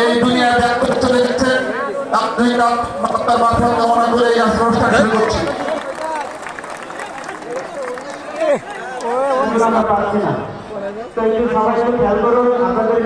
এই দুনিয়া ত্যাগ করে চলে গেছেন তার মাথা কামনা করে এই অনুষ্ঠান শুরু করছি। আমরা পাচ্ছি না, তো একটু সবাই খেয়াল করুন আপনাদের